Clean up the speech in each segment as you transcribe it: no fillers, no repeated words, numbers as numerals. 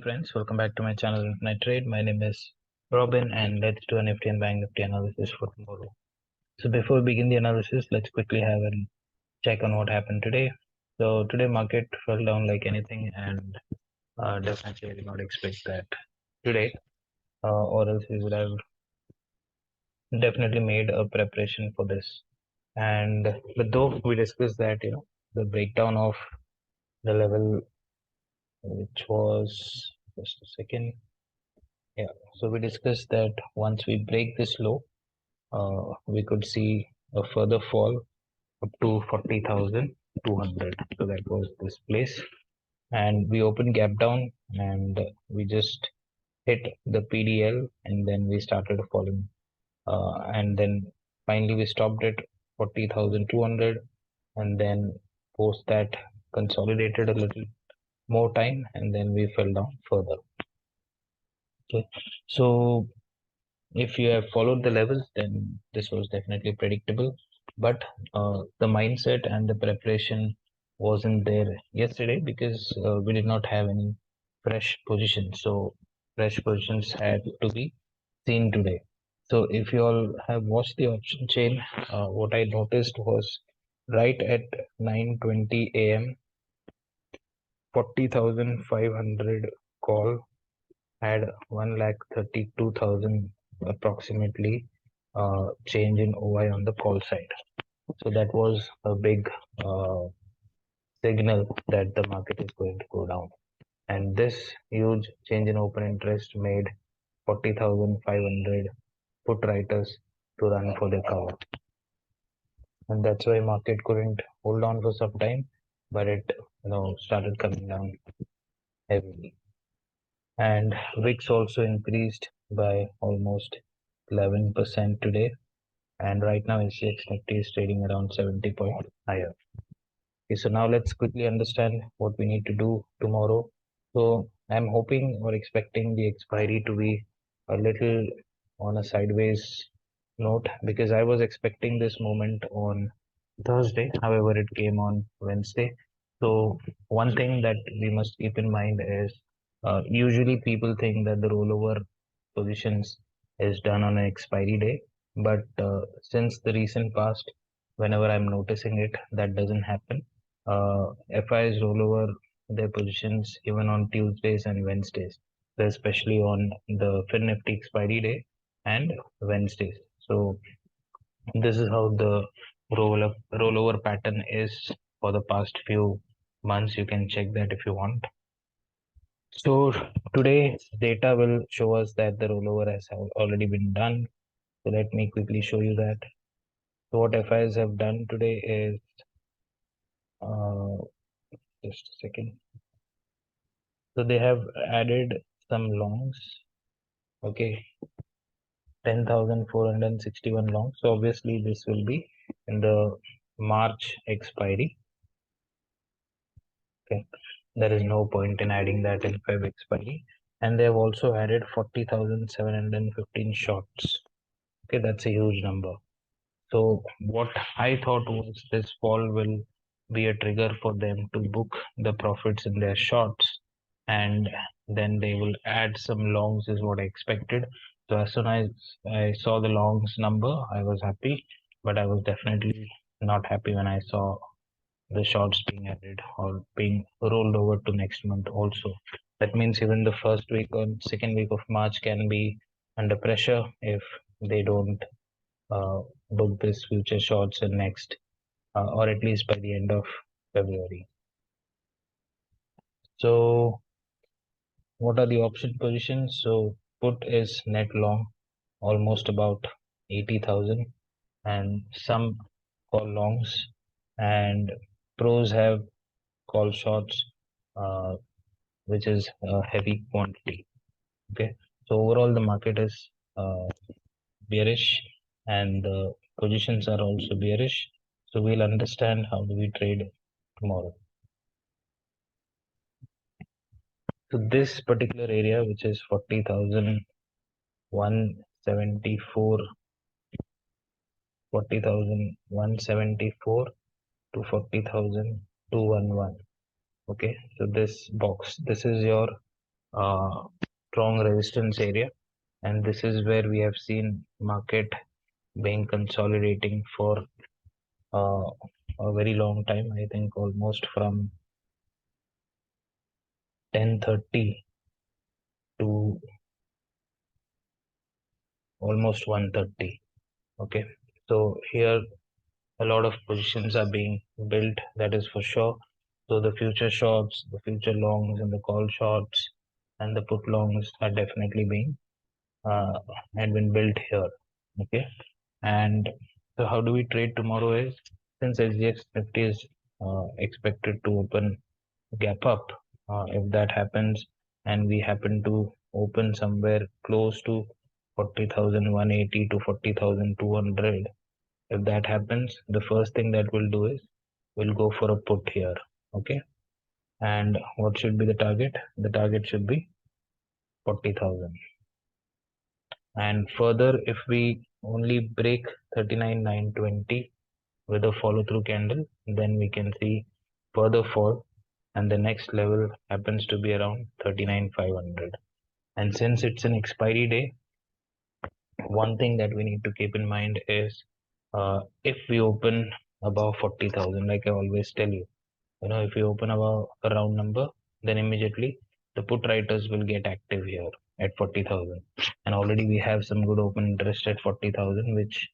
morning, friends. Welcome back to my channel Intraday Trade. My name is Robin, and let's do a Nifty and Bank Nifty analysis for tomorrow. So before we begin the analysis, let's quickly have a check on what happened today. So today market fell down like anything, and definitely I did not expect that today, or else we would have definitely made a preparation for this. But though we discussed that, the breakdown of the level, which was just a second. Yeah, so we discussed that once we break this low, we could see a further fall up to 40,200. So that was this place. And we opened gap down and we just hit the PDL and then we started falling. And then finally we stopped at 40,200 and then post that consolidated a little more time and then we fell down further. Okay, so if you have followed the levels, then this was definitely predictable. But the mindset and the preparation wasn't there yesterday because we did not have any fresh positions. So fresh positions had to be seen today. So if you all have watched the option chain, what I noticed was right at 9:20 a.m. 40,500 call had 1,32,000 approximately change in OI on the call side. So that was a big signal that the market is going to go down. And this huge change in open interest made 40,500 put writers to run for the cover. And that's why market couldn't hold on for some time, but it started coming down heavily. And VIX also increased by almost 11% today, and right now SGX Nifty is trading around 70 points higher. Okay, so now let's quickly understand what we need to do tomorrow. So I'm hoping or expecting the expiry to be a little on a sideways note because I was expecting this moment on Thursday. However, it came on Wednesday. So one thing that we must keep in mind is usually people think that the rollover positions is done on an expiry day, but since the recent past, whenever I'm noticing it, that doesn't happen. FIs roll over their positions even on Tuesdays and Wednesdays, so especially on the Fin Nifty expiry day and Wednesdays. So this is how the rollover pattern is for the past few months. You can check that if you want. So today's data will show us that the rollover has already been done. So let me quickly show you that. So what FIs have done today is just a second. So they have added some longs. Okay, 10,461 longs. So obviously this will be in the March expiry. Okay, there is no point in adding that in Feb expiry. And they have also added 40,715 shorts. Okay, that's a huge number. So what I thought was this fall will be a trigger for them to book the profits in their shorts, and then they will add some longs is what I expected. So as soon as I saw the longs number, I was happy, but I was definitely not happy when I saw the shorts being added or being rolled over to next month also. That means even the first week or second week of March can be under pressure if they don't book this future shorts in next or at least by the end of February. So what are the option positions? So put is net long, almost about 80,000, and some call longs, and pros have call shorts, which is a heavy quantity. Okay, so overall the market is bearish and the positions are also bearish. So we'll understand how do we trade tomorrow. So this particular area, which is 40,174, 40,174 to 40,211. Okay, so this box, this is your strong resistance area, and this is where we have seen market being consolidating for uh, a very long time. I think almost from 10:30 to almost 1:30. Okay, so here a lot of positions are being built, that is for sure. So the future shorts, the future longs, and the call shorts and the put longs are definitely being had been built here. Okay, and so how do we trade tomorrow? Is since SGX Nifty is expected to open gap up, if that happens and we happen to open somewhere close to 40,180 to 40,200, if that happens, the first thing that we'll do is we'll go for a put here. Okay, and what should be the target? The target should be 40,000. And further, if we only break 39,920 with a follow through candle, then we can see further fall, and the next level happens to be around 39,500. And since it's an expiry day, one thing that we need to keep in mind is if we open above 40,000, like I always tell you, if you open above a round number, then immediately the put writers will get active here at 40,000. And already we have some good open interest at 40,000, which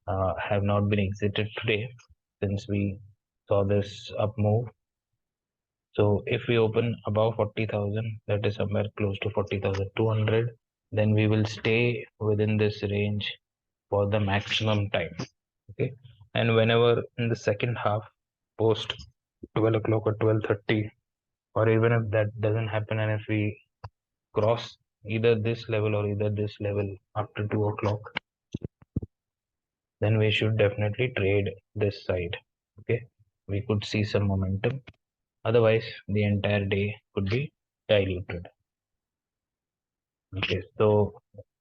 have not been exited today since we saw this up move. So if we open above 40,000, that is somewhere close to 40,200, then we will stay within this range for the maximum time. Okay, and whenever in the second half, post 12 o'clock or 12:30, or even if that doesn't happen, and if we cross either this level or either this level after 2 o'clock, then we should definitely trade this side. Okay, we could see some momentum. Otherwise, the entire day could be diluted. Okay, so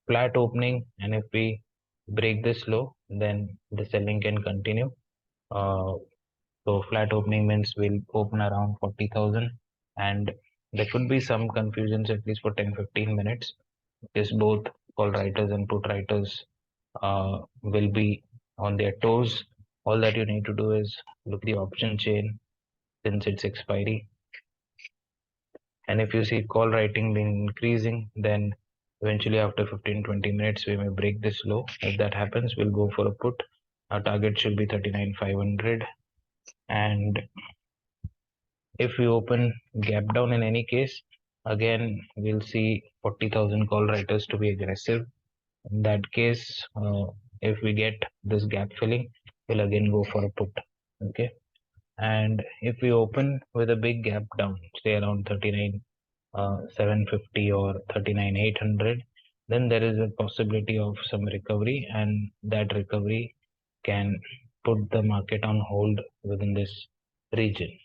flat opening, and if we break this low, then the selling can continue. So flat opening means we'll open around 40,000, and there could be some confusions at least for 10-15 minutes, because both call writers and put writers will be on their toes. All that you need to do is look the option chain since it's expiry, and if you see call writing being increasing, then eventually after 15-20 minutes we may break this low. If that happens, we'll go for a put. Our target should be 39,500, and if we open gap down in any case, again we'll see 40,000 call writers to be aggressive. In that case, if we get this gap filling, we'll again go for a put. Okay, and if we open with a big gap down, say around 39,750 or 39,800, then there is a possibility of some recovery, and that recovery can put the market on hold within this region.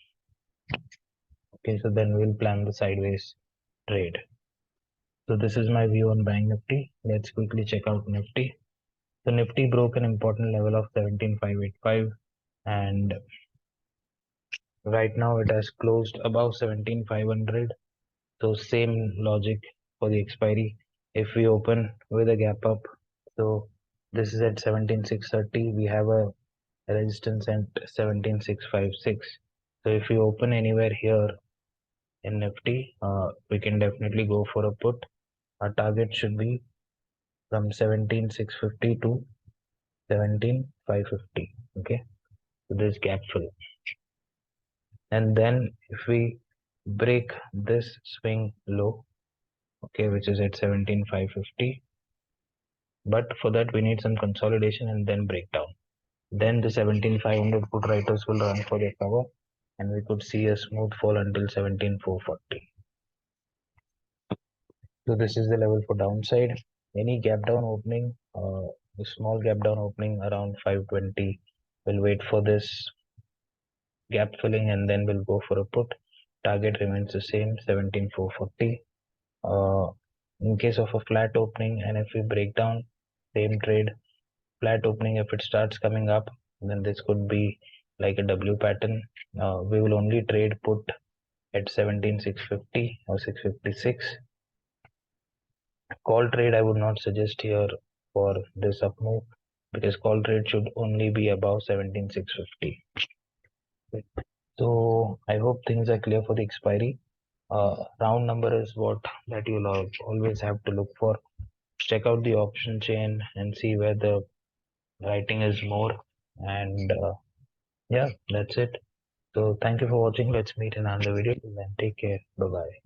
Okay, so then we'll plan the sideways trade. So this is my view on Bank Nifty. Let's quickly check out Nifty. So Nifty broke an important level of 17,585, and right now it has closed above 17,500. So same logic for the expiry. If we open with a gap up, so this is at 17,630. We have a resistance at 17,656. So if we open anywhere here in Nifty, we can definitely go for a put. Our target should be from 17,650 to 17,550. Okay, so this gap fill, and then if we break this swing low, okay, which is at 17,550, but for that we need some consolidation and then breakdown. Then the 17,500 put writers will run for their cover, and we could see a smooth fall until 17,440. So this is the level for downside. Any gap down opening, a small gap down opening around 520, we'll wait for this gap filling and then we'll go for a put. Target remains the same, 17,440. In case of a flat opening, and if we break down, same trade, flat opening, if it starts coming up, then this could be like a W pattern. We will only trade put at 17,650 or 656. Call trade I would not suggest here for this up move, because call trade should only be above 17,650. So I hope things are clear for the expiry. Round number is what that you'll always have to look for. Check out the option chain and see where the writing is more. And yeah, that's it. So thank you for watching. Let's meet in another video. Till then, take care. Bye bye.